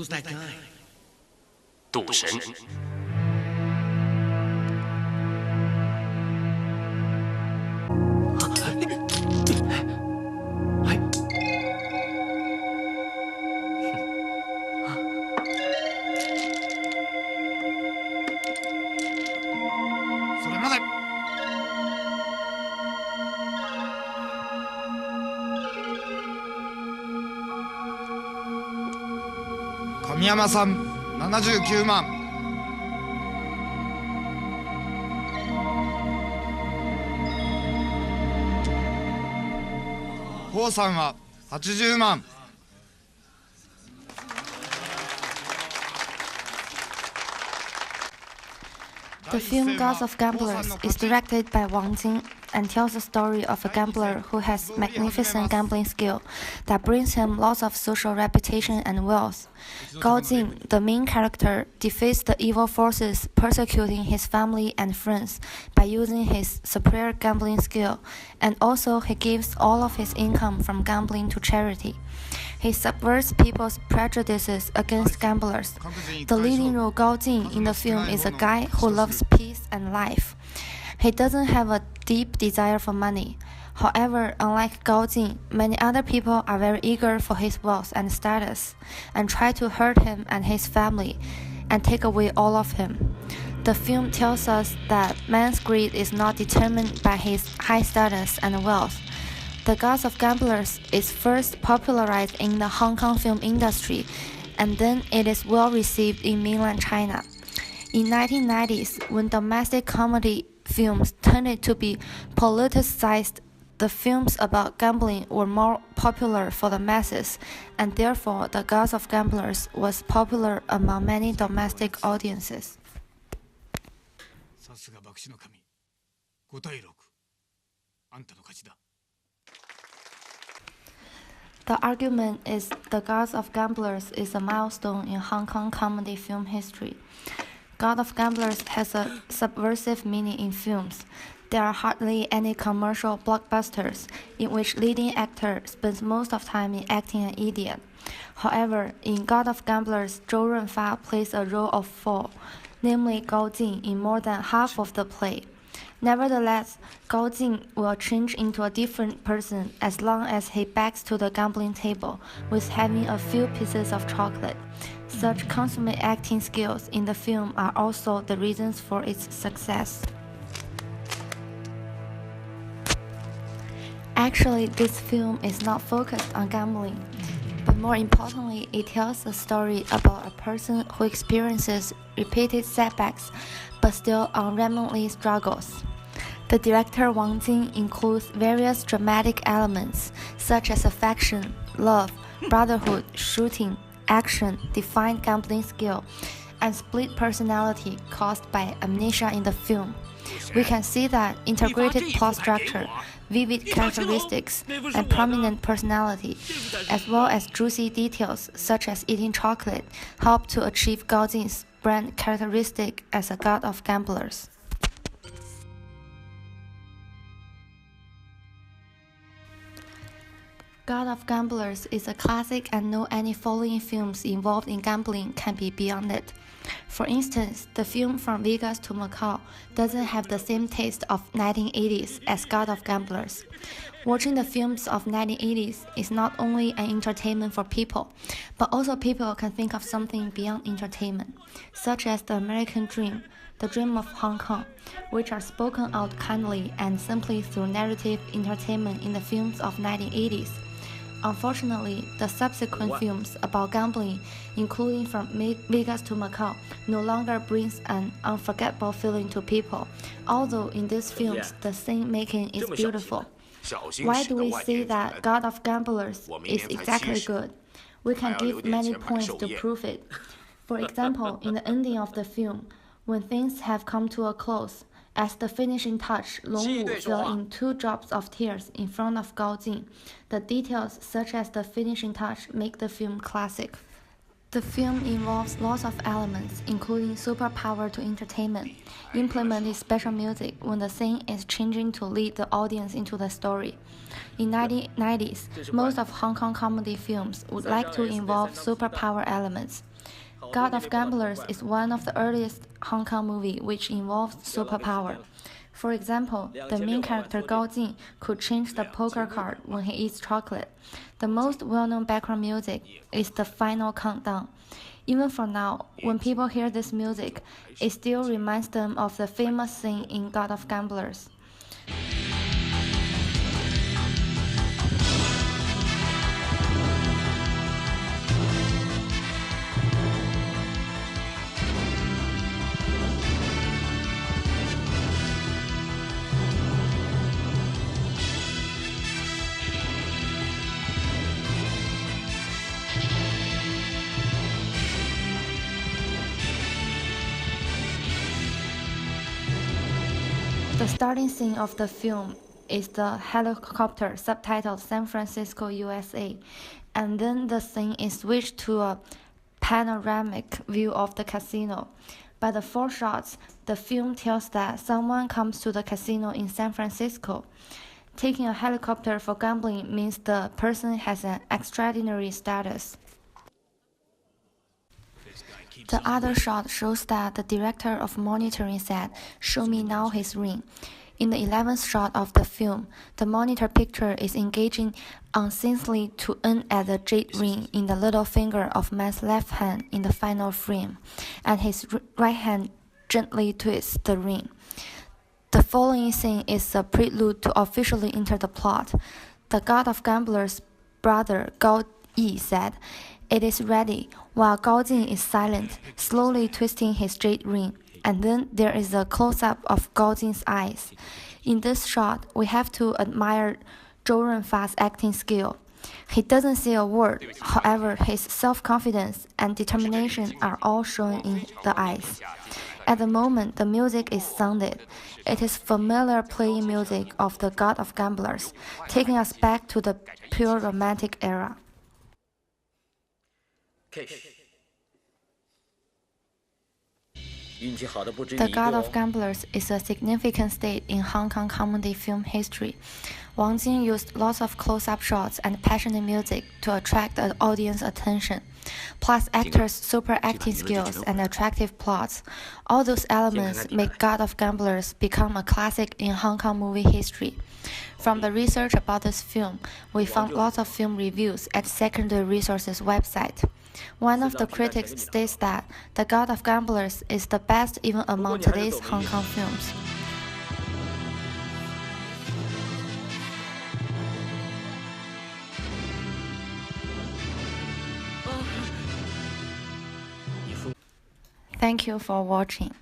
Who's that guy? 赌神。それまで。神山さん79万。ホウさんは80万。The film Gods of Gamblers is directed by Wang Jing and tells the story of a gambler who has magnificent gambling skill that brings him lots of social reputation and wealth. Gao Jing, the main character, defeats the evil forces persecuting his family and friends by using his superior gambling skill, and also he gives all of his income from gambling to charity. He subverts people's prejudices against gamblers. The leading role Gao Jing in the film is a guy who loves peace and life. He doesn't have a deep desire for money. However, unlike Gao Jing, many other people are very eager for his wealth and status, and try to hurt him and his family, and take away all of him. The film tells us that man's greed is not determined by his high status and wealth. The Gods of Gamblers is first popularized in the Hong Kong film industry, and then it is well received in mainland China. In 1990s, when domestic comedy films tended to be politicized, the films about gambling were more popular for the masses, and therefore The Gods of Gamblers was popular among many domestic audiences. さすが博士の神。5対6。あんたの勝ちだ。The argument is The Gods of Gamblers is a milestone in Hong Kong comedy film history. God of Gamblers has a subversive meaning in films. There are hardly any commercial blockbusters in which leading actor spends most of time in acting an idiot. However, in God of Gamblers, Zhou Runfa plays a role of fool, namely Gao Jing, in more than half of the play. Nevertheless, Gao Jing will change into a different person as long as he backs to the gambling table with having a few pieces of chocolate. Such consummate acting skills in the film are also the reasons for its success. Actually, this film is not focused on gambling, but more importantly, it tells a story about a person who experiences repeated setbacks but still unremittingly struggles. The director Wang Jing includes various dramatic elements such as affection, love, brotherhood, shooting, action, defined gambling skill, and split personality caused by amnesia in the film. We can see that integrated plot structure, vivid characteristics, and prominent personality, as well as juicy details such as eating chocolate, help to achieve Gao Jing's brand characteristic as a god of gamblers. God of Gamblers is a classic, and no any following films involved in gambling can be beyond it. For instance, the film From Vegas to Macau doesn't have the same taste of 1980s as God of Gamblers. Watching the films of 1980s is not only an entertainment for people, but also people can think of something beyond entertainment, such as the American Dream, the Dream of Hong Kong, which are spoken out kindly and simply through narrative entertainment in the films of 1980s. Unfortunately, the subsequent films about gambling, including From Vegas to Macau, no longer brings an unforgettable feeling to people, although in these films the scene making is beautiful. Why do we say that God of Gamblers is exactly good? We can give many points to prove it. For example, in the ending of the film, when things have come to a close, as the finishing touch, Long Wu fell in 2 drops of tears in front of Gao Jing. The details such as the finishing touch make the film classic. The film involves lots of elements, including superpower to entertainment, implemented special music when the scene is changing to lead the audience into the story. In 1990s, most of Hong Kong comedy films would like to involve superpower elements. God of Gamblers is one of the earliest Hong Kong movies which involves superpower. For example, the main character Gao Jin could change the poker card when he eats chocolate. The most well-known background music is the final countdown. Even for now, when people hear this music, it still reminds them of the famous scene in God of Gamblers. The starting scene of the film is the helicopter subtitled San Francisco, USA, and then the scene is switched to a panoramic view of the casino. By the four shots, the film tells that someone comes to the casino in San Francisco. Taking a helicopter for gambling means the person has an extraordinary status. The other shot shows that the director of monitoring said, "Show me now his ring." In the 11th shot of the film, the monitor picture is engaging unceasingly to aim at the jade ring in the little finger of man's left hand in the final frame, and his right hand gently twists the ring. The following scene is a prelude to officially enter the plot. The God of Gamblers' brother Gao Yi said, "It is ready," while Gao Jin is silent, slowly twisting his jade ring, and then there is a close-up of Gao Jin's eyes. In this shot, we have to admire Zhou Renfa's acting skill. He doesn't say a word, however, his self-confidence and determination are all shown in the eyes. At the moment the music is sounded, it is familiar playing music of the God of Gamblers, taking us back to the pure romantic era. The God of Gamblers is a significant stage in Hong Kong comedy film history. Wang Jing used lots of close-up shots and passionate music to attract the audience attention, plus actors' super acting skills and attractive plots. All those elements make God of Gamblers become a classic in Hong Kong movie history. From the research about this film, we found lots of film reviews at Secondary Resources website. One of the critics states that The God of Gamblers is the best even among today's Hong Kong films. Thank you for watching.